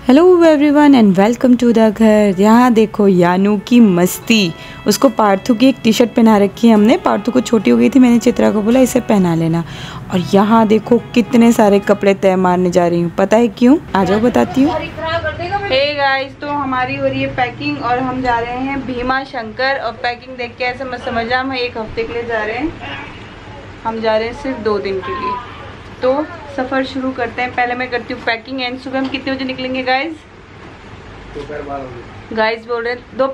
Hello everyone and welcome to the ghar. यहाँ देखो यानू की मस्ती। उसको पार्थू की एक टी शर्ट पहना रखी है हमने। पार्थू को छोटी हो गई थी, मैंने चित्रा को बोला इसे पहना लेना। और यहाँ देखो कितने सारे कपड़े तय मारने जा रही हूँ। पता है क्यों? आ जाओ बताती हूँ। हे गाइस, तो हमारी हो रही है पैकिंग और हम जा रहे हैं भीमा शंकर। और पैकिंग देख के ऐसे मत समझा हम 1 हफ्ते के लिए जा रहे हैं। हम जा रहे हैं सिर्फ 2 दिन के लिए। तो सफ़र शुरू करते हैं। पहले मैं करती हूँ पैकिंग। एंड सुबह हम कितने बजे निकलेंगे गाइस? गाइस बोल रहे हैं दो।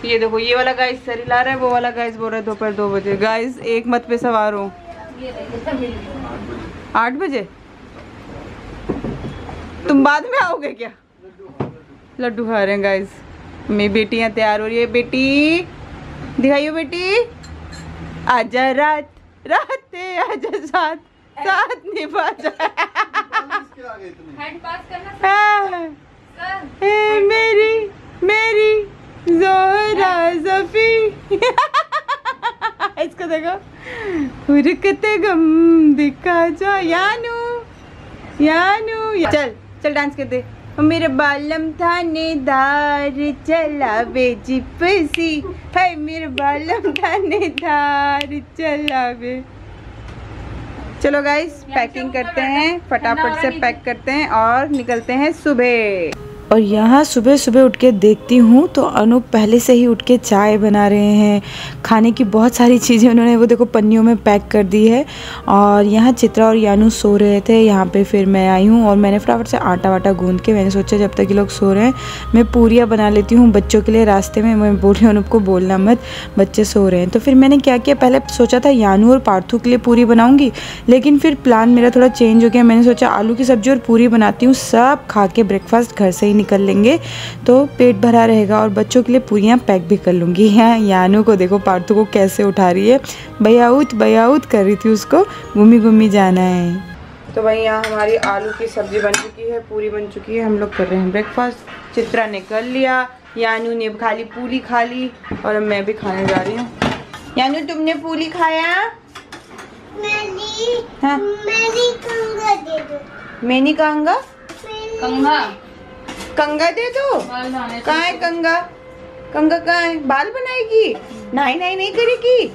ये देखो, ये वाला गाइस सर हिला रहा है, वो वाला गाइस बोल रहा है दोपहर 2 बजे। गाइस एक मत पे सवार हो। 8 बजे तुम बाद में आओगे क्या? लड्डू खा रहे हैं गाइस। मेरी बेटियाँ तैयार हो रही है। बेटी दिखाइयो, बेटी आजा रात रात आजा साथ साथ निभा जाए। मेरी ज़ोहरा ज़फ़ी। इसको देखो, हुरकते गम दिखा जा। यानू चल चल डांस कर दे। मेरे बालम थानेदार चलावे जिप्सी है। मेरे बालम थानेदार चलावे। चलो गाइस पैकिंग करते हैं, फटाफट से पैक करते हैं और निकलते हैं सुबह। और यहाँ सुबह सुबह उठ के देखती हूँ तो अनूप पहले से ही उठ के चाय बना रहे हैं। खाने की बहुत सारी चीज़ें उन्होंने वो देखो पन्नियों में पैक कर दी है। और यहाँ चित्रा और यानू सो रहे थे। यहाँ पे फिर मैं आई हूँ और मैंने फटाफट से आटा वाटा गूंद के मैंने सोचा जब तक ये लोग सो रहे हैं मैं पूरियाँ बना लेती हूँ बच्चों के लिए। रास्ते में मैं बोल रही हूँ अनूप को बोलना मत, बच्चे सो रहे हैं। तो फिर मैंने क्या किया, पहले सोचा था यानू और पार्थू के लिए पूरी बनाऊँगी, लेकिन फिर प्लान मेरा थोड़ा चेंज हो गया। मैंने सोचा आलू की सब्ज़ी और पूरी बनाती हूँ, सब खा के ब्रेकफास्ट घर से ही निकल लेंगे तो पेट भरा रहेगा। और बच्चों के लिए पूरियाँ पैक भी कर लूँगी। यहाँ यानू को देखो, पार्थू को कैसे उठा रही है। बयाउत कर रही थी उसको, घूमी जाना है। तो भाई यहाँ हमारी आलू की सब्ज़ी बन चुकी है, पूरी बन चुकी है। हम लोग कर रहे हैं ब्रेकफास्ट। चित्रा ने कर लिया, यानू ने खाली पूरी खा ली और मैं भी खाने जा रही हूँ। यानू तुमने पूरी खाया? हाँ? मैनी कंगा कंगा दे दो। कहाँ है कंगा? कंगा कहाँ है? बाल बनाएगी? नहीं करेगी।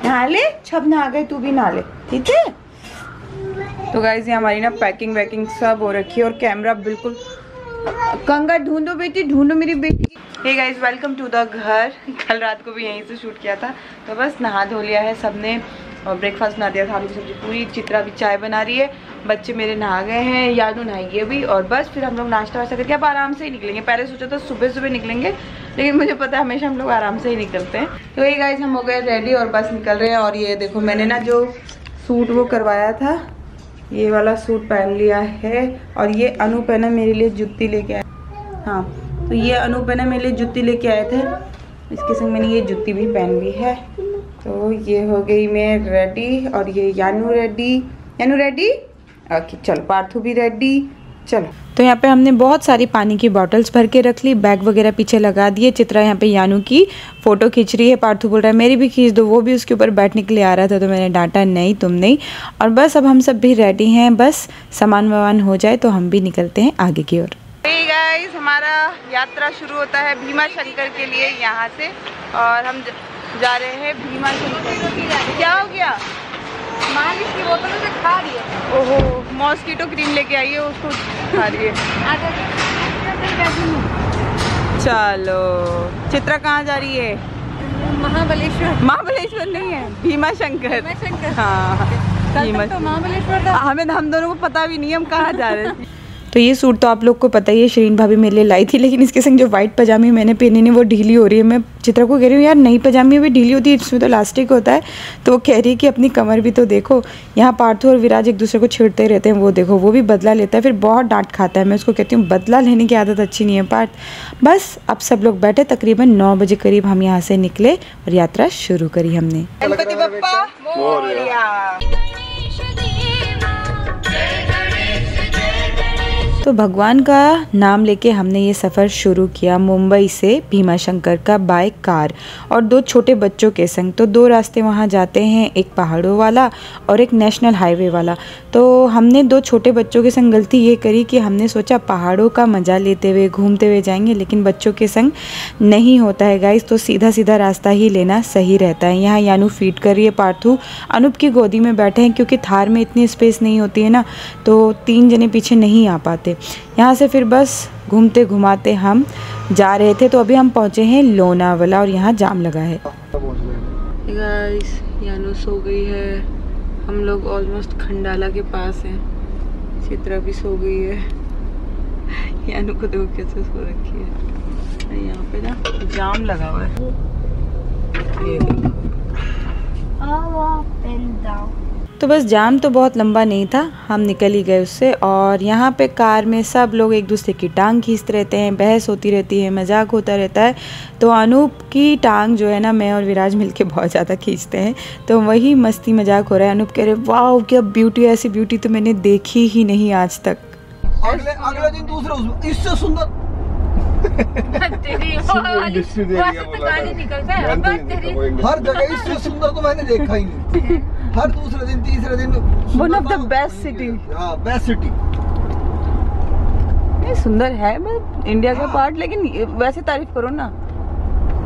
नहा ले, छब नहा गए, तू भी नहा ले, ठीक है? तो गाइस ये हमारी ना पैकिंग वैकिंग सब हो रखी है और कैमरा बिल्कुल। कंगा ढूंढो बेटी, ढूंढो मेरी बेटी। Hey guys welcome to the ghar. कल रात को भी यहीं से शूट किया था। तो बस नहा धो लिया है सबने और ब्रेकफास्ट बना दिया था, आलू की सब्जी पूरी। चित्रा भी चाय बना रही है, बच्चे मेरे नहा गए हैं, यानू नहाएगी अभी। और बस फिर हम लोग नाश्ता वास्ता करके अब आराम से ही निकलेंगे। पहले सोचा था सुबह निकलेंगे, लेकिन मुझे पता है हमेशा हम लोग आराम से ही निकलते हैं। तो ये गाइस हम हो गए रेडी और बस निकल रहे हैं। और ये देखो मैंने ना जो सूट वो करवाया था, ये वाला सूट पहन लिया है। और ये अनूप है ना मेरे लिए जुत्ती लेके आए। हाँ, तो ये अनूप है ना मेरे लिए जुत्ती लेके आए थे, इसके संग मैंने ये जुत्ती भी पहन ली है। तो ये हो गई मैं रेडी और ये यानू रेडी। ओके चलो, पार्थू भी रेडी। चलो, तो यहाँ पे हमने बहुत सारी पानी की बॉटल्स भर के रख ली, बैग वगैरह पीछे लगा दिए। चित्रा यहाँ पे यानू की फ़ोटो खींच रही है। पार्थू बोल रहा है मेरी भी खींच दो, वो भी उसके ऊपर बैठने के लिए आ रहा था, तो मैंने डांटा नहीं तुम नहीं। और बस अब हम सब भी रेडी हैं, बस सामान वामान हो जाए तो हम भी निकलते हैं आगे की ओर। हे गाइस, हमारा यात्रा शुरू होता है भीमा शंकर के लिए यहाँ से। और हम जा रहे हैं भीमा शंकर। क्या हो गया? मालिश की बोतल से खा रही है। ओहो, मॉस्किटो क्रीम लेके आई है, उसको खा रही है। चलो, चित्रा कहाँ जा रही है? महाबलेश्वर नहीं है, भीमा शंकर। हाँ, तो महाबलेश्वर था। हमें, हम दोनों को पता भी नहीं हम कहाँ जा रहे थे। तो ये सूट तो आप लोग को पता ही है, शरीन भाभी मेरे लिए लाई थी, लेकिन इसके संग जो वाइट पजामी मैंने पहनी है वो ढीली हो रही है। मैं चित्रा को कह रही हूँ यार नई पजामी भी ढीली होती है, इसमें तो इलास्टिक होता है। तो वो कह रही है कि अपनी कमर भी तो देखो। यहाँ पार्थू और विराज एक दूसरे को छेड़ते रहते हैं, वो देखो वो भी बदला लेता है, फिर बहुत डांट खाता है। मैं उसको कहती हूँ बदला लेने की आदत अच्छी नहीं है पार्थ। बस अब सब लोग बैठे, तकरीबन 9 बजे करीब हम यहाँ से निकले और यात्रा शुरू करी हमने। गणपति बप्पा मोरया। तो भगवान का नाम लेके हमने ये सफ़र शुरू किया मुंबई से भीमा शंकर का बाय कार और 2 छोटे बच्चों के संग। तो 2 रास्ते वहाँ जाते हैं, एक पहाड़ों वाला और एक नेशनल हाईवे वाला। तो हमने 2 छोटे बच्चों के संग गलती ये करी कि हमने सोचा पहाड़ों का मज़ा लेते हुए घूमते हुए जाएंगे, लेकिन बच्चों के संग नहीं होता है गाइस। तो सीधा सीधा रास्ता ही लेना सही रहता है। यहाँ यानू फीड कर रही है पार्थू, अनूप की गोदी में बैठे हैं क्योंकि थार में इतनी स्पेस नहीं होती है ना, तो 3 जने पीछे नहीं आ पाते। यहाँ से फिर बस घूमते घुमाते हम जा रहे थे। तो अभी हम पहुँचे हैं लोनावाला और यहाँ जाम लगा है। गाइस यानू सो गई है, हम लोग ऑलमोस्ट खंडाला के पास हैं। चित्रा भी सो गई है, यानू को देखो कैसे सो रखी है। यहाँ पे ना जाम लगा हुआ है, ये देखो। तो बस जाम तो बहुत लंबा नहीं था, हम निकल ही गए उससे। और यहाँ पे कार में सब लोग एक दूसरे की टांग खींचते रहते हैं, बहस होती रहती है, मजाक होता रहता है। तो अनूप की टांग जो है ना, मैं और विराज मिलके बहुत ज़्यादा खींचते हैं। तो वही मस्ती मजाक हो रहा है। अनूप कह रहे वाह क्या ब्यूटी, ऐसी ब्यूटी तो मैंने देखी ही नहीं आज तक। अगले दिन दूसरा इससे सुंदर हर जगह इससे सुंदर तो मैंने देखा ही नहीं। हर दूसरे दिन तीसरे दिन one of the best city. हाँ बेस्ट सिटी। ये सुंदर है इंडिया का पार्ट, लेकिन वैसे तारीफ करो ना,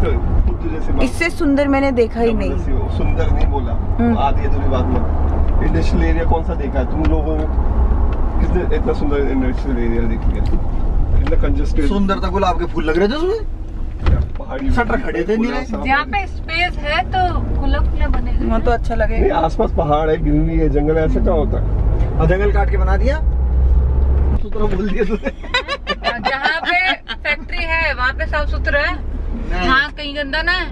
तो इससे सुंदर मैंने देखा ही नहीं। सुंदर नहीं बोला, आधी अधूरी बात मत। इंडस्ट्रियल एरिया कौन सा देखा है तुम लोगों ने? कितने इतना सुंदर इंडस्ट्रियल एरिया देख लिया? इतना कंजेस्टेड, सुंदर था, गुलाब के फूल लग रहे थे उसमें, पहाड़ी शटर खड़े थे नहीं। जहाँ पे स्पेस है तो खुला खुला बनेगा, वहाँ तो अच्छा लगेगा। आसपास पहाड़ है, ग्रीनरी है, जंगल है, ऐसा क्या होता है? और जंगल काट के बना दिया तो बोल दिया तूने। जहाँ पे फैक्ट्री है वहाँ पे साफ सुथरा है, हाँ कहीं गंदा ना है।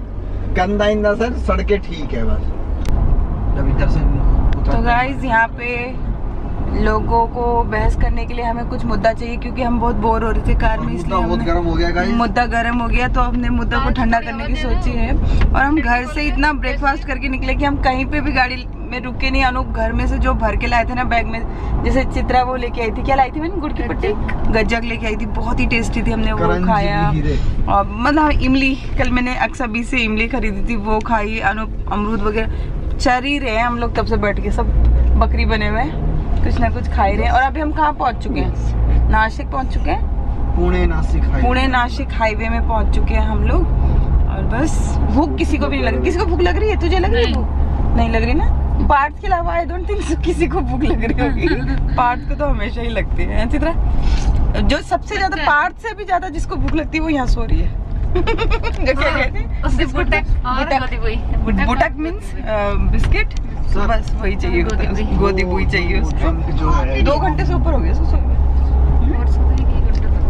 गंदा इंदा सर, सड़कें ठीक है बस। जब इधर से तो गाइस यहाँ पे लोगों को बहस करने के लिए हमें कुछ मुद्दा चाहिए, क्योंकि हम बहुत बोर हो रहे थे कार में, इसलिए बहुत गर्म हो गया गाइस। मुद्दा गर्म हो गया, तो हमने मुद्दा को ठंडा करने की सोची है। और हम घर से इतना ब्रेकफास्ट करके निकले कि हम कहीं पे भी गाड़ी में रुके नहीं। अनूप घर में से जो भर के लाए थे ना बैग में, जैसे चित्रा वो लेके आई थी, क्या लाई थी मैंने, गुड़ की पट्टी, गज्जक लेके आई थी, बहुत ही टेस्टी थी, हमने वो खाया। और मतलब इमली, कल मैंने अक्सर से इमली खरीदी थी, वो खाई। अनूप अमरूद वगैरह चर ही रहे हैं हम लोग तब से बैठ के, सब बकरी बने हुए, कुछ ना कुछ खा ही रहे हैं। और अभी हम कहाँ पहुँच चुके हैं? नासिक पहुँच चुके हैं, पुणे नासिक हाईवे में पहुँच चुके हैं हम लोग। और बस भूख किसी को भी नहीं लग रही। किसी को भूख लग रही है? तुझे लग रही है भूख? नहीं लग रही ना? पार्थ के अलावा आई डोंट थिंक किसी को भूख लग रही होगी। पार्थ को तो हमेशा ही लगती है। चित्रा, जो सबसे ज्यादा पार्थ से भी ज्यादा जिसको भूख लगती है वो यहाँ सो रही है। जो क्या कहते हैं, बुटक मीन्स बिस्किट, बस वही चाहिए, गोदी बुई चाहिए उसको। 2 घंटे से ऊपर हो गया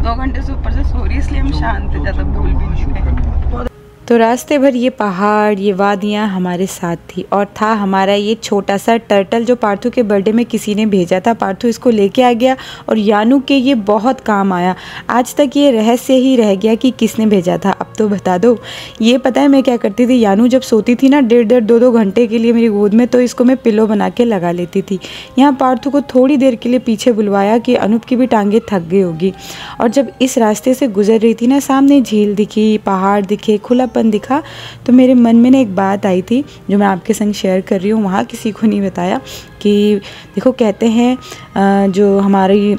2 घंटे से ऊपर से सो रही है, इसलिए हम शांत है, ज्यादा भूल भी नहीं रहे। तो रास्ते भर ये पहाड़, ये वादियाँ हमारे साथ थी। और था हमारा ये छोटा सा टर्टल जो पार्थू के बर्थडे में किसी ने भेजा था। पार्थू इसको लेके आ गया और यानू के ये बहुत काम आया। आज तक ये रहस्य ही रह गया कि किसने भेजा था। अब तो बता दो। ये पता है मैं क्या करती थी, यानू जब सोती थी ना 1.5 2 घंटे के लिए मेरी गोद में, तो इसको मैं पिलो बना के लगा लेती थी। यहाँ पार्थू को थोड़ी देर के लिए पीछे बुलवाया कि अनूप की भी टांगें थक गई होगी। और जब इस रास्ते से गुजर रही थी ना, सामने झील दिखी, पहाड़ दिखे, खुलापन दिखा, तो मेरे मन में ना एक बात आई थी जो मैं आपके संग शेयर कर रही हूँ। वहाँ किसी को नहीं बताया कि देखो, कहते हैं जो हमारी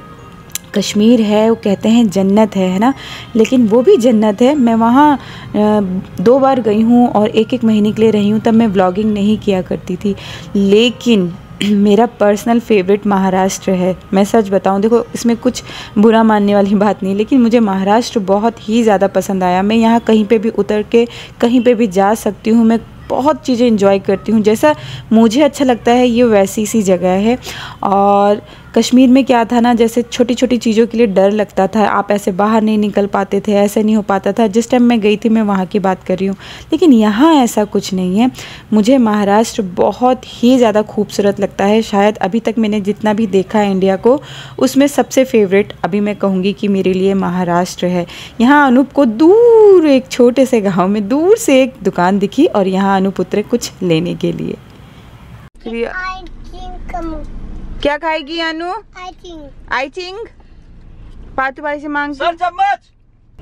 कश्मीर है वो कहते हैं जन्नत है ना, लेकिन वो भी जन्नत है। मैं वहाँ 2 बार गई हूँ और 1 महीने के लिए रही हूँ। तब मैं व्लॉगिंग नहीं किया करती थी, लेकिन मेरा पर्सनल फेवरेट महाराष्ट्र है। मैं सच बताऊं, देखो इसमें कुछ बुरा मानने वाली बात नहीं, लेकिन मुझे महाराष्ट्र बहुत ही ज़्यादा पसंद आया। मैं यहाँ कहीं पे भी उतर के कहीं पे भी जा सकती हूँ। मैं बहुत चीज़ें एंजॉय करती हूँ, जैसा मुझे अच्छा लगता है ये वैसी सी जगह है। और कश्मीर में क्या था ना, जैसे छोटी छोटी चीज़ों के लिए डर लगता था, आप ऐसे बाहर नहीं निकल पाते थे, ऐसे नहीं हो पाता था। जिस टाइम मैं गई थी मैं वहाँ की बात कर रही हूँ, लेकिन यहाँ ऐसा कुछ नहीं है। मुझे महाराष्ट्र बहुत ही ज़्यादा खूबसूरत लगता है। शायद अभी तक मैंने जितना भी देखा है इंडिया को, उसमें सबसे फेवरेट अभी मैं कहूँगी कि मेरे लिए महाराष्ट्र है। यहाँ अनूप को दूर एक छोटे से गाँव में दूर से एक दुकान दिखी और यहाँ अनूप उतरे कुछ लेने के लिए। क्या खाएगी अनु? आई थिंक पातू भाई से मांग। सर चम्मच।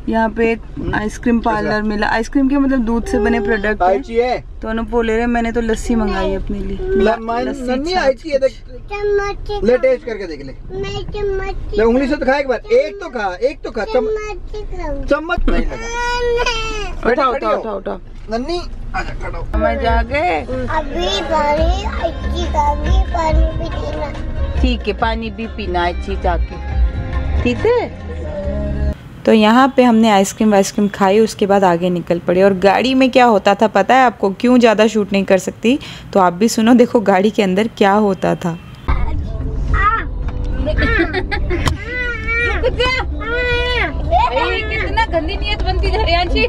यहाँ पे एक आइसक्रीम पार्लर मिला। आइसक्रीम के मतलब दूध से बने प्रोडक्ट है। तो अनुभव ले रहे, मैंने तो लस्सी मंगाई अपने लिए। ले टेस्ट करके देख ले। ले उंगली से तो खा एक बार। एक तो खा चम्मच नहीं लगा। उठाओ नन्नी आजा खड़ा हो। मैं जाके अभी पानी भी पीना। ठीक है, पानी भी पीना अच्छी जाके, ठीक है। तो यहाँ पे हमने आइसक्रीम खाई, उसके बाद आगे निकल पड़े। और गाड़ी में क्या होता था पता है आपको? क्यों ज़्यादा शूट नहीं कर सकती तो आप भी सुनो। देखो गाड़ी के अंदर क्या होता था। कितना गंदी नियत बनती है।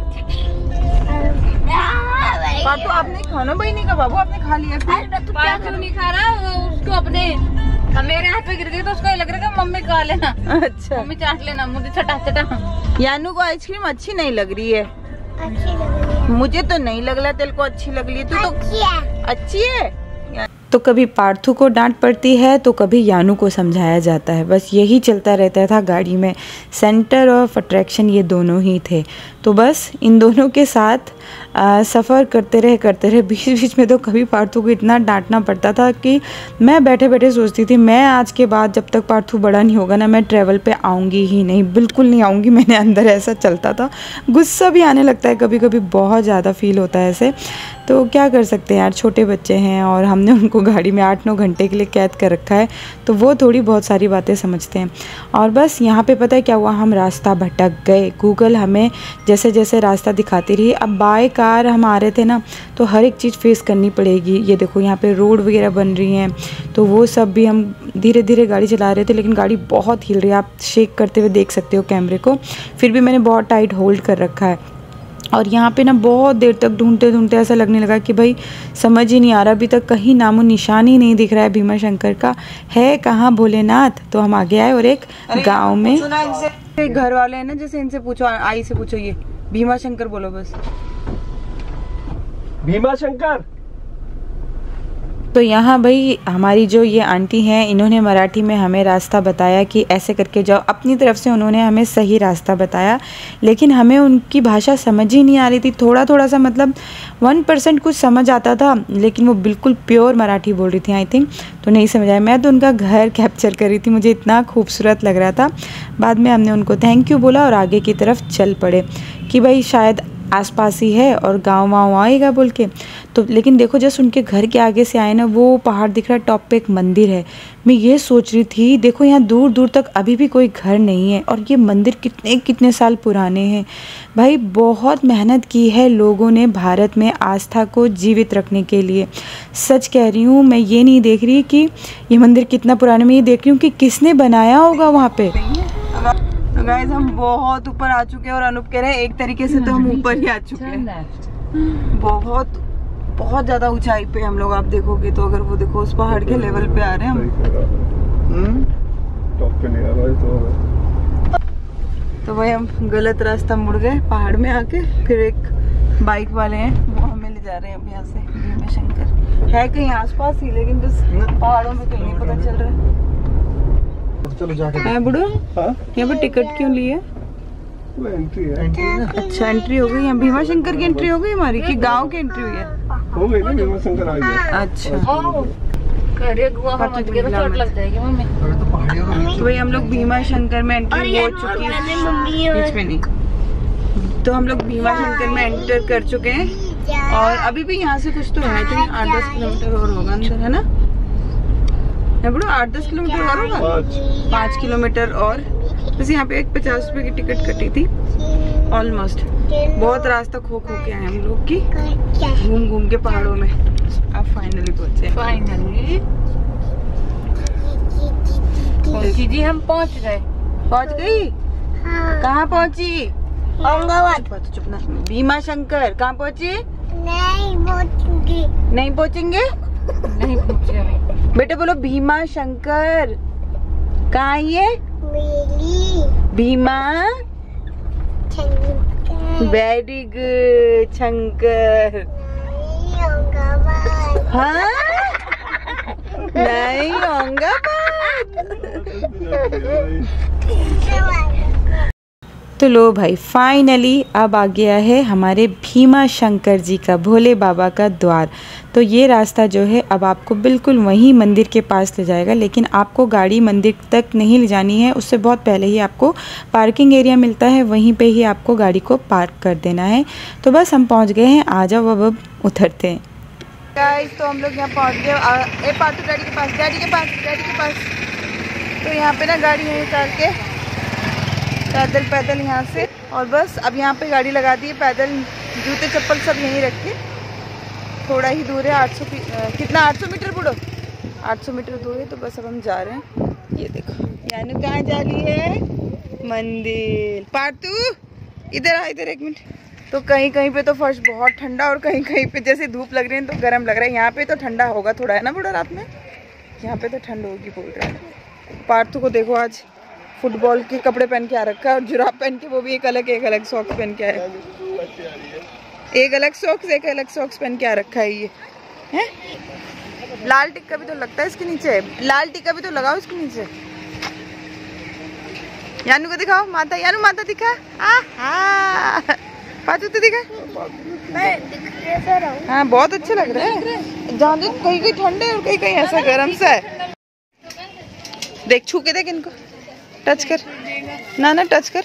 पातू आपने खाना भाई नहीं का बाबू, आपने खा लिया। पातू नहीं खा रहा, उसको अपने मेरे हाथ पे गिर गई तो उसको लग रहा है मम्मी खा लेना। अच्छा मम्मी चाट लेना, मुझे चटा। यानू को आइसक्रीम अच्छी नहीं लग रही है। अच्छी लग रही है। मुझे तो नहीं लग रहा, तेरे को अच्छी लग रही है। तू तो अच्छी है। अच्छी है। तो कभी पार्थू को डांट पड़ती है तो कभी यानू को समझाया जाता है। बस यही चलता रहता था गाड़ी में। सेंटर ऑफ अट्रैक्शन ये दोनों ही थे। तो बस इन दोनों के साथ सफ़र करते रहे। बीच बीच में तो कभी पार्थू को इतना डांटना पड़ता था कि मैं बैठे बैठे सोचती थी मैं आज के बाद जब तक पार्थू बड़ा नहीं होगा ना, मैं ट्रैवल पे आऊँगी ही नहीं, बिल्कुल नहीं आऊँगी। मैंने अंदर ऐसा चलता था। गुस्सा भी आने लगता है कभी कभी, बहुत ज़्यादा फील होता है ऐसे। तो क्या कर सकते हैं यार, छोटे बच्चे हैं और हमने उनको गाड़ी में 8-9 घंटे के लिए कैद कर रखा है, तो वो थोड़ी बहुत सारी बातें समझते हैं। और बस यहाँ पे पता है क्या हुआ, हम रास्ता भटक गए। गूगल हमें जैसे जैसे रास्ता दिखाती रही। अब बाय कार हम आ रहे थे ना, तो हर एक चीज़ फेस करनी पड़ेगी। ये देखो यहाँ पे रोड वगैरह बन रही हैं, तो वो सब भी हम धीरे धीरे गाड़ी चला रहे थे, लेकिन गाड़ी बहुत हिल रही है। आप शेक करते हुए देख सकते हो कैमरे को। फिर भी मैंने बहुत टाइट होल्ड कर रखा है। और यहाँ पे ना बहुत देर तक ढूंढते ऐसा लगने लगा कि भाई समझ ही नहीं आ रहा, अभी तक कहीं नामो निशान ही नहीं दिख रहा है भीमा शंकर का। है कहाँ भोलेनाथ? तो हम आगे आए और एक गांव में घर वाले हैं ना, जैसे इनसे पूछो, आई से पूछो, ये भीमा शंकर बोलो बस। भीमा शंकर। तो यहाँ भाई हमारी जो ये आंटी हैं, इन्होंने मराठी में हमें रास्ता बताया कि ऐसे करके जाओ। अपनी तरफ से उन्होंने हमें सही रास्ता बताया, लेकिन हमें उनकी भाषा समझ ही नहीं आ रही थी। थोड़ा सा मतलब 1% कुछ समझ आता था, लेकिन वो बिल्कुल प्योर मराठी बोल रही थी आई थिंक, तो नहीं समझ आया। मैं तो उनका घर कैप्चर कर रही थी, मुझे इतना खूबसूरत लग रहा था। बाद में हमने उनको थैंक यू बोला और आगे की तरफ चल पड़े कि भाई शायद आसपास ही है और गाँव वाँव आएगा बोल के। तो लेकिन देखो जस्ट उनके घर के आगे से आए ना, वो पहाड़ दिख रहा है, टॉप पे एक मंदिर है। मैं ये सोच रही थी देखो यहाँ दूर दूर तक अभी भी कोई घर नहीं है, और ये मंदिर कितने साल पुराने हैं। भाई बहुत मेहनत की है लोगों ने भारत में आस्था को जीवित रखने के लिए। सच कह रही हूँ, मैं ये नहीं देख रही कि ये मंदिर कितना पुराना, मैं ये देख रही हूँ कि किसने बनाया होगा वहाँ पे। तो गाइस हम बहुत ऊपर आ चुके हैं और अनूप कह रहे हैं एक तरीके से तो हम ऊपर ही आ चुके हैं। बहुत ज्यादा ऊंचाई पे हम लोग, आप देखोगे तो, अगर वो देखो उस पहाड़ के लेवल पे आ रहे हैं हम। टॉप पे नहीं आ रहा तो भाई हम गलत रास्ता मुड़ गए पहाड़ में आके। फिर एक बाइक वाले हैं, वो हमें ले जा रहे हैं अब यहाँ से भीमा शंकर। है कहीं आसपास ही, लेकिन बस पहाड़ों में कहीं नहीं पता चल रहा है। चलो जाके बुढ़ो यहाँ पर टिकट क्यों लिए? वो एंट्री है। अच्छा एंट्री हो गई, यहाँ भीमा शंकर की एंट्री हो गई हमारी, कि गांव की एंट्री हुई है? हो गई ना, भीमा शंकर आ गया। अच्छा चोट लग जाएगी मम्मी। तो भाई हम लोग भीमा शंकर में एंट्री हो चुकी है, बीच में नहीं। तो हम लोग भीमा शंकर में एंटर कर चुके हैं और अभी भी यहाँ से कुछ तो है, 8-10 किलोमीटर और होगा अंदर, है ना बड़ो? 8-10 किलोमीटर और होगा, 5 किलोमीटर और। बस यहाँ पे एक 50 रुपए की टिकट कटी थी ऑलमोस्ट। बहुत रास्ता खो के आए हम लोग की, घूम के पहाड़ों में। अब फाइनली पहुंचे। जी हम पहुंच गई। कहाँ पहुंची? औरंगाबाद। चुप ना। भीमा शंकर कहाँ पहुंची? नहीं पहुंचेंगे। बेटे बोलो भीमा शंकर कहाँ ये? Bhima very good Shankar. हाँ नहीं औरंगाबाद। तो लो भाई फाइनली अब आ गया है हमारे भीमा शंकर जी का, भोले बाबा का द्वार। तो ये रास्ता जो है अब आपको बिल्कुल वहीं मंदिर के पास ले जाएगा, लेकिन आपको गाड़ी मंदिर तक नहीं ले जानी है, उससे बहुत पहले ही आपको पार्किंग एरिया मिलता है, वहीं पे ही आपको गाड़ी को पार्क कर देना है। तो बस हम पहुंच गए हैं, आ जाओ अब उतरते हैं। गाइस तो हम लोग यहाँ पहुँच गए। पार्टू डैडी के पास। तो यहाँ पे ना गाड़ी यहीं उतार के पैदल यहाँ से, और बस अब यहाँ पे गाड़ी लगा दी है। पैदल जूते चप्पल सब यहीं रखे, थोड़ा ही दूर है, 800 मीटर बुढ़ो, 800 मीटर दूर है। तो बस अब हम जा रहे हैं। ये देखो यानू कहाँ जा रही है, मंदिर। पार्टू इधर आ, इधर 1 मिनट। तो कहीं कहीं पे तो फर्श बहुत ठंडा और कहीं कहीं पे जैसे धूप लग रही है तो गर्म लग रहा है। यहाँ पे तो ठंडा होगा थोड़ा, है ना बुढ़ा, रात में यहाँ पे तो ठंड होगी बोल रहा है। पार्थू को देखो आज फुटबॉल के कपड़े पहन के आ रखा है और जुराब पहन के, वो भी एक अलग सॉक्स पहन के आया, एक अलग सॉक्स पहन के आ रखा है ये है। लाल टिक्का भी तो लगता है इसके नीचे, लाल टिक्का भी तो लगाओ इसके नीचे। यानू को दिखाओ माता, यानू माता दिखा, पार्थू तो दिखा। हाँ बहुत अच्छा लग रहा है, जहाँ कहीं कहीं ठंडे और कहीं कहीं ऐसा गर्म सा है। देख छू के देख इनको, टच कर ना टच कर,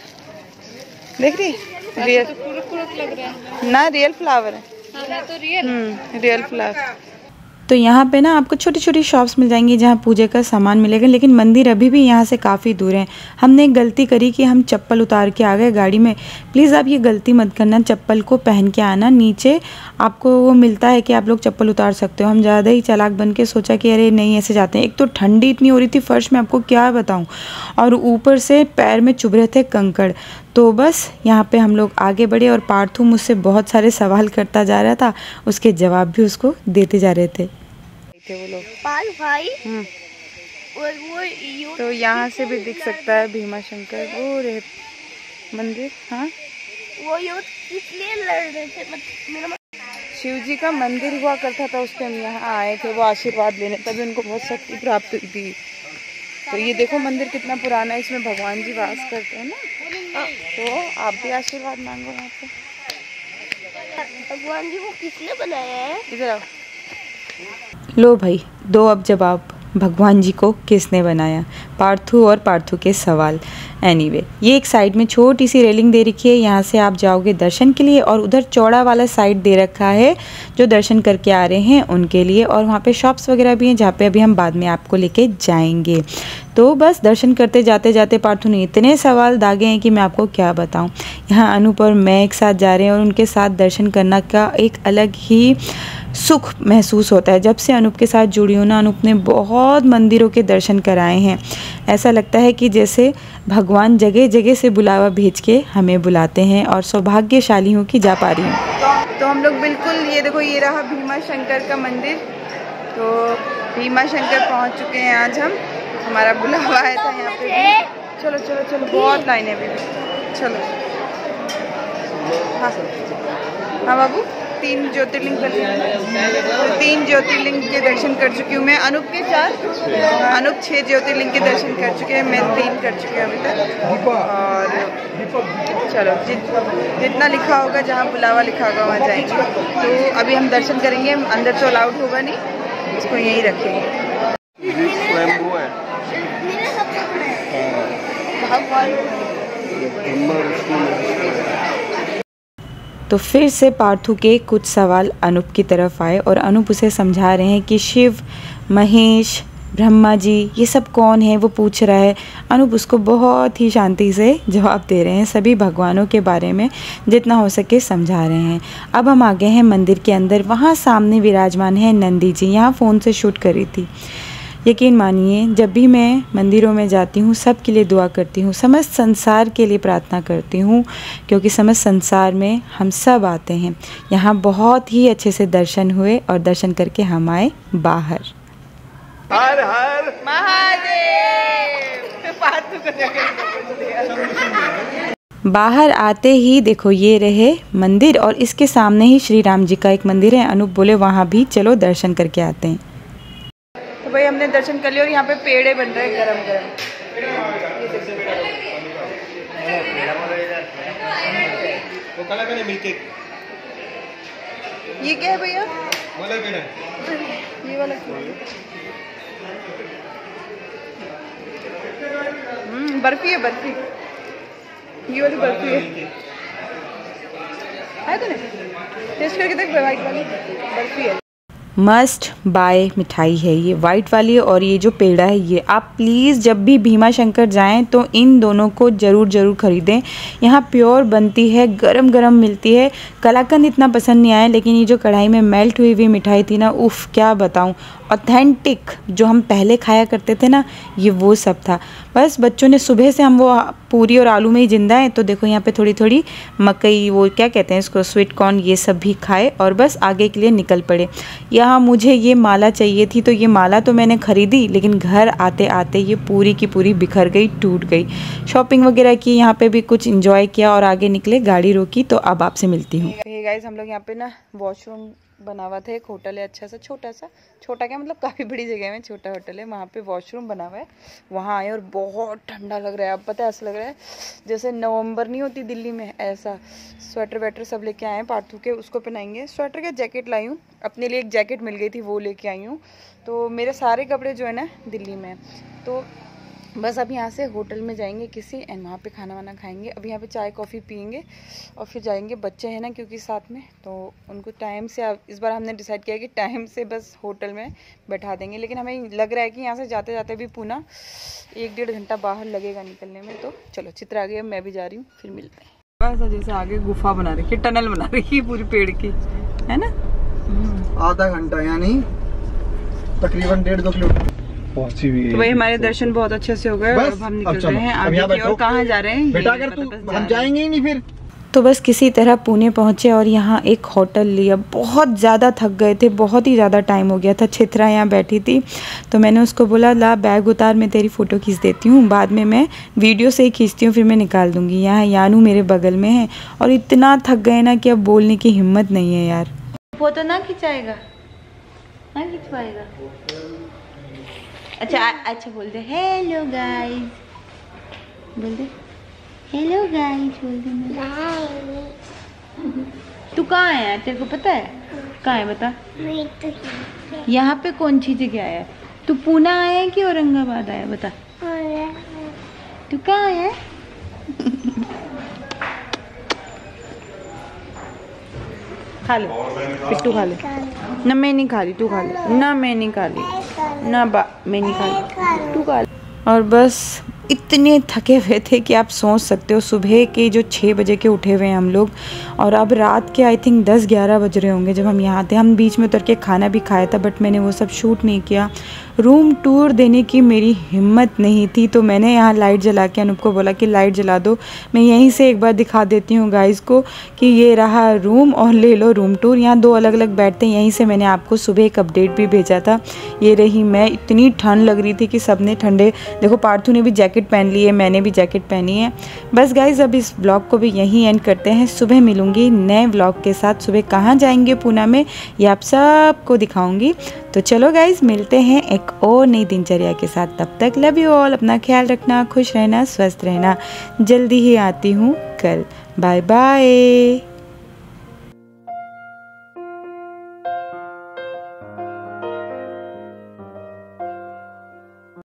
देख रही रियल लग रहा है ना, रियल फ्लावर है तो रियल फ्लावर। तो यहाँ पे ना आपको छोटी छोटी शॉप्स मिल जाएंगी जहाँ पूजा का सामान मिलेगा, लेकिन मंदिर अभी भी यहाँ से काफ़ी दूर है। हमने एक गलती करी कि हम चप्पल उतार के आ गए गाड़ी में। प्लीज़ आप ये गलती मत करना, चप्पल को पहन के आना। नीचे आपको वो मिलता है कि आप लोग चप्पल उतार सकते हो। हम ज़्यादा ही चालाक बन के सोचा कि अरे नहीं ऐसे जाते हैं। एक तो ठंडी इतनी हो रही थी फर्श में, आपको क्या बताऊँ, और ऊपर से पैर में चुभ रहे थे कंकड़। तो बस यहाँ पे हम लोग आगे बढ़े और पार्थू मुझसे बहुत सारे सवाल करता जा रहा था, उसके जवाब भी उसको देते जा रहे थे वो लोग। भाई तो यहाँ से भी दिख सकता है भीमा शंकर, वो रहे मंदिर। हाँ वो युद्ध किसलिए लड़ रहे थे? शिव जी का मंदिर हुआ करता था, उस टाइम यहाँ आए थे वो आशीर्वाद लेने, तभी उनको बहुत शक्ति प्राप्त हुई थी। तो ये देखो मंदिर कितना पुराना है, इसमें भगवान जी वास करते हैं ना, तो आप भी आशीर्वाद मांगो वहाँ पे। भगवान जी को किसने बनाया है? इधर आओ। लो भाई दो अब जवाब, भगवान जी को किसने बनाया, पार्थू और पार्थू के सवाल। एनीवे ये एक साइड में छोटी सी रेलिंग दे रखी है, यहाँ से आप जाओगे दर्शन के लिए, और उधर चौड़ा वाला साइड दे रखा है जो दर्शन करके आ रहे हैं उनके लिए, और वहाँ पे शॉप्स वगैरह भी हैं जहाँ पे अभी हम बाद में आपको लेके जाएंगे। तो बस दर्शन करते जाते जाते पार्थू ने इतने सवाल दागे हैं कि मैं आपको क्या बताऊँ। यहाँ अनूप और मैं एक साथ जा रहे हैं और उनके साथ दर्शन करना का एक अलग ही सुख महसूस होता है। जब से अनूप के साथ जुड़ी हूँ ना, अनूप ने बहुत मंदिरों के दर्शन कराए हैं। ऐसा लगता है कि जैसे भगवान जगह जगह से बुलावा भेज के हमें बुलाते हैं, और सौभाग्यशाली हूँ कि जा पा रही हूँ। तो हम लोग बिल्कुल ये देखो, ये रहा भीमा शंकर का मंदिर। तो भीमा शंकर पहुँच चुके हैं आज हम, हमारा बुलावा आया था यहाँ पे भी। चलो चलो चलो, बहुत लाइनें भी, चलो। हाँ बाबू, 3 ज्योतिर्लिंग कर लिए, 3 ज्योतिर्लिंग के दर्शन कर चुकी हूँ मैं। अनूप के 4, अनूप 6 ज्योतिर्लिंग के दर्शन कर चुके हैं, मैं 3 कर चुकी हूँ अभी तक। और चलो जितना लिखा होगा, जहाँ बुलावा लिखा होगा वहाँ जाएंगे। तो अभी हम दर्शन करेंगे, अंदर तो अलाउड होगा नहीं, इसको यहीं रखेंगे। तो फिर से पार्थू के कुछ सवाल अनूप की तरफ आए, और अनूप उसे समझा रहे हैं कि शिव, महेश, ब्रह्मा जी ये सब कौन है, वो पूछ रहा है। अनूप उसको बहुत ही शांति से जवाब दे रहे हैं, सभी भगवानों के बारे में जितना हो सके समझा रहे हैं। अब हम आ गए हैं मंदिर के अंदर, वहाँ सामने विराजमान है नंदी जी। यहाँ फ़ोन से शूट करी थी। यकीन मानिए जब भी मैं मंदिरों में जाती हूँ सब के लिए दुआ करती हूँ, समस्त संसार के लिए प्रार्थना करती हूँ, क्योंकि समस्त संसार में हम सब आते हैं। यहाँ बहुत ही अच्छे से दर्शन हुए और दर्शन करके हम आए बाहर। हर हर महादेव। बाहर आते ही देखो ये रहे मंदिर, और इसके सामने ही श्री राम जी का एक मंदिर है। अनूप बोले वहाँ भी चलो दर्शन करके आते हैं। तो भाई हमने दर्शन कर लिया, और यहाँ पे पेड़े बन रहे हैं गरम गरम। वो काला का मिल्क केक। ये क्या है भैया? वाला केड़ा? ये वाला बर्फी है, बर्फी। ये वाली बर्फी है तो नहीं? टेस्ट करके देख, वाइट वाली बर्फी है। मस्ट बाय मिठाई है ये वाइट वाली, और ये जो पेड़ा है ये आप प्लीज़ जब भी भीमा शंकर जाएं तो इन दोनों को ज़रूर ख़रीदें। यहाँ प्योर बनती है, गरम गरम मिलती है। कलाकंद इतना पसंद नहीं आया, लेकिन ये जो कढ़ाई में मेल्ट हुई हुई मिठाई थी ना, उफ़ क्या बताऊँ, ऑथेंटिक जो हम पहले खाया करते थे ना, ये वो सब था। बस बच्चों ने सुबह से, हम वो पूरी और आलू में ही जिंदा है, तो देखो यहाँ पे थोड़ी थोड़ी मकई, वो क्या कहते हैं इसको, स्वीट कॉर्न, ये सब भी खाए और बस आगे के लिए निकल पड़े। यहाँ मुझे ये माला चाहिए थी, तो ये माला तो मैंने ख़रीदी, लेकिन घर आते आते ये पूरी की पूरी बिखर गई, टूट गई। शॉपिंग वगैरह की, यहाँ पे भी कुछ इंजॉय किया और आगे निकले, गाड़ी रोकी, तो अब आपसे मिलती हूँ। गाइस हम लोग यहाँ पे ना वॉशरूम बना हुआ था, एक होटल है अच्छा सा, छोटा क्या मतलब काफ़ी बड़ी जगह में छोटा होटल है, वहाँ पे वॉशरूम बना हुआ है। वहाँ आए और बहुत ठंडा लग रहा है। अब पता है, ऐसा लग रहा है जैसे नवंबर नहीं होती दिल्ली में, ऐसा। स्वेटर वेटर सब लेके आए हैं पार्थू के, उसको पहनाएंगे। स्वेटर क्या, जैकेट लाई हूँ अपने लिए, एक जैकेट मिल गई थी वो लेके आई हूँ। तो मेरे सारे कपड़े जो है ना दिल्ली में, तो बस अब यहाँ से होटल में जाएंगे किसी, एंड वहाँ पे खाना वाना खाएंगे। अब यहाँ पे चाय कॉफ़ी पियेंगे और फिर जाएंगे। बच्चे हैं ना क्योंकि साथ में, तो उनको टाइम से, इस बार हमने डिसाइड किया कि टाइम से बस होटल में बैठा देंगे। लेकिन हमें लग रहा है कि यहाँ से जाते जाते भी पूना 1-1.5 घंटा बाहर लगेगा निकलने में। तो चलो, चित्र आ गई, अब मैं भी जा रही हूँ, फिर मिलते हैं। ऐसा जैसे आगे गुफा बना रखी है, टनल बना रखी है पूरी पेड़ की, है ना। आधा घंटा यानी तकरीबन 1.5-2 किलोमीटर पहुंची हुई है। तो भाई हमारे दर्शन बहुत अच्छे से हो गए, अब हम निकल रहे हैं आगे की ओर। कहाँ जा रहे हैं बेटा? अगर तू, हम जाएंगे ही नहीं फिर। तो बस किसी तरह पुणे पहुंचे और यहाँ एक होटल लिया। बहुत ज़्यादा थक गए थे, बहुत ही ज़्यादा टाइम हो गया था। चित्रा यहाँ बैठी थी, तो मैंने उसको बोला ला बैग उतार, मैं तेरी फ़ोटो खींच देती हूँ, बाद में मैं वीडियो से ही खींचती हूँ, फिर मैं निकाल दूँगी। यहाँ यानू मेरे बगल में है और इतना थक गए ना कि अब बोलने की हिम्मत नहीं है यार। फोटो ना खिंचाएगा, ना खींच पाएगा। अच्छा बोल दे हेलो गाइस, बोल दे हेलो गाइस, बोल दे। तू कहाँ है, तेरे को पता है कहाँ है बता? यहाँ पे कौन सी जगह आया? तू पूना आया है कि औरंगाबाद आया बता? तू कहाँ आया है? खा ले पिट्टू, खा ले ना। मैं नहीं खा रही, तू खा ले ना। मैं नहीं खा रही ना, मैं नहीं खा रही, तू खा ले। और बस इतने थके हुए थे कि आप सोच सकते हो। सुबह के जो 6 बजे के उठे हुए हैं हम लोग, और अब रात के आई थिंक 10-11 बज रहे होंगे जब हम यहाँ थे। हम बीच में उतर के खाना भी खाया था, बट मैंने वो सब शूट नहीं किया। रूम टूर देने की मेरी हिम्मत नहीं थी, तो मैंने यहाँ लाइट जला के अनूप को बोला कि लाइट जला दो, मैं यहीं से एक बार दिखा देती हूँ गाइस को कि ये रहा रूम और ले लो रूम टूर। यहाँ 2 अलग-अलग बेड थे, यहीं से मैंने आपको सुबह एक अपडेट भी भेजा था। ये रही मैं। इतनी ठंड लग रही थी कि सबने ठंडे, देखो पार्थू ने भी जैकेट पहन ली है, मैंने भी जैकेट पहनी है। बस गाइस अब इस ब्लॉग को भी यहीं एंड करते हैं। सुबह मिलूंगी नए ब्लॉग के साथ। सुबह कहाँ जाएंगे पूना में, ये आप सबको दिखाऊंगी। तो चलो गाइस, मिलते हैं एक और नई दिनचर्या के साथ। तब तक लव यू ऑल, अपना ख्याल रखना, खुश रहना, स्वस्थ रहना। जल्दी ही आती हूँ कल। Bye bye.